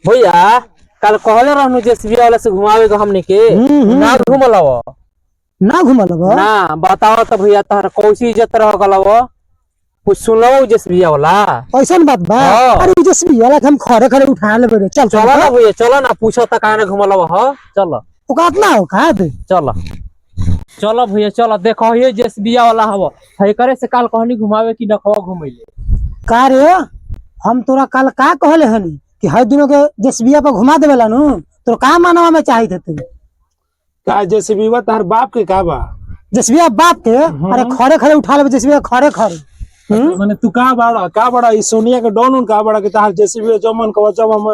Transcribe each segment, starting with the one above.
भैया कल कहले रहनु जेसीबी वाला से घुमावे को हमने के ना घुमलव ना घुमलव ना बताओ तो भैया तहर कौसी इज्जत रह गलव कुछ सुनलो जेसीबी वाला ऐसा बात बा। अरे जेसीबी वाला हम खड़े खड़े उठा लेबे रे। चल चलो ना भैया चलो ना पूछो त काहे ना घुमलव ह चलो औकात ना औकात चलो चलो भैया चलो देखो ये जेसीबी वाला हव है करे से काल कहनी घुमावे की नखवा घुमैले का रे हम तोरा कल का कहले हनी कि हर दिनों के जेसीबी पर घुमा देवेला नु तो का मानवा में चाहिए थे तू का जेसीबी बा तार बाप के का बा जेसीबी बाप के। अरे खड़े खड़े उठा लेबे जेसीबी खड़े खड़े माने तू का बड़ा ई सोनिया के डॉन का बड़ा के तार जेसीबी जमन को जब हम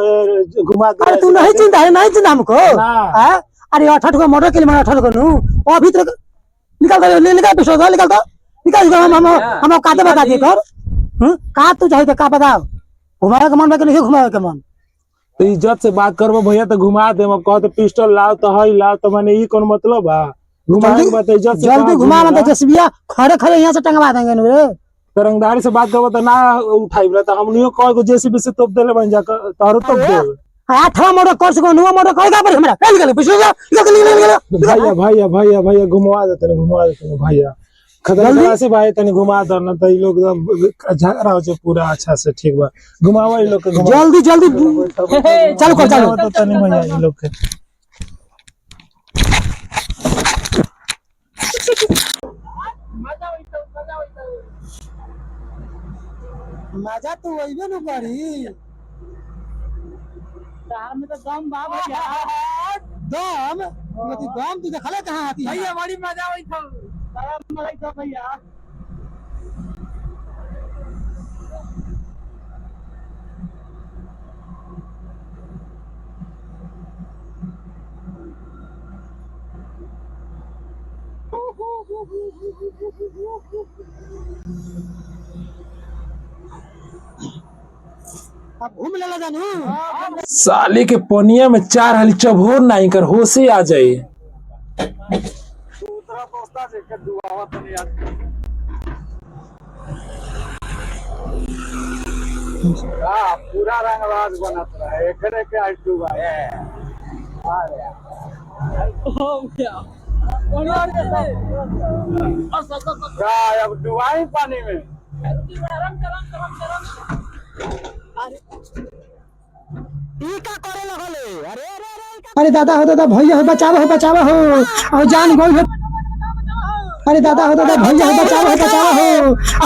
घुमा दे। अरे तू नहीं चिंता हमको हां। अरे 18 मॉडल के लिए 18 को नु अभी तक निकाल दे निकाल पिछो निकाल दो निकाल हम काते बता दे कर का तू चाहिए का बताओ घुमावे के मन में नहीं घुमावे के मन तो इज्जत से बात करबो भैया तो घुमा दे। हम कह तो पिस्टल लाओ तो हई लाओ तो माने ई कोन मतलब बा घुमाने के बात इज्जत से जल्दी घुमा मत जेसीबी खड़े खड़े यहां से टंगवा देंगे नु रे। तरंगदारी से बात करबो तो ना उठाइबला तो हमनियो कह को जेसीबी से तोप देले बन जा तारो तोप दे। 18 मॉडल कर सको नुवा मॉडल कहेगा पर हमरा पहले निकल पिछो भैया भैया भैया भैया घुमवा दे भैया खतरनाक से भाई तने घुमा दो ना तो ई लोग झगड़ा हो जे पूरा अच्छा से ठीक बा घुमावा ई लोग के जल्दी चलो कर चलो तो तने भैया ई लोग के मजा तो वही न करी तार में तो दम बा भैया दम मतलब दम तू देखले कहां आती है भैया बड़ी मजा आई था सलाम अलैकुम भैया। अब घूम लेला जानू साले के पनिया में 4 हाली चबहोर नहीं कर होशे आ जाए। पूरा रंगबाज बनत रहे एकरे के आइटू बा अब डुबाई पानी में अरे दादा हो भैया हो बचावा हो और जान गोल हो। अरे दादा हो भैया हो बचावा हो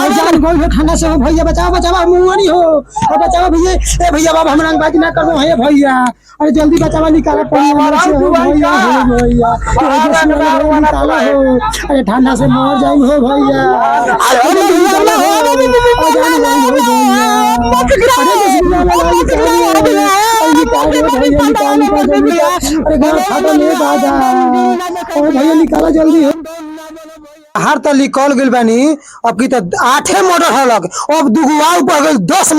और जान गोल हो ठंडा से हो भैया बचावा मुंहनी हो और बचावा भैया ए भैया बाबा हमरा बाकी ना करो है भैया। अरे जल्दी बचावा निकाला पानी में से हो भैया निकाला हो। अरे ठंडा से मर जाई हो भैया। अरे भैया हो जान गोल हो भैया। अरे घर फाटो ले दादा और भैया निकाला जल्दी हो। हर तली कॉल गेल बानी अब की तो 8 मॉडल हलक अब दुगुआ ऊपर 10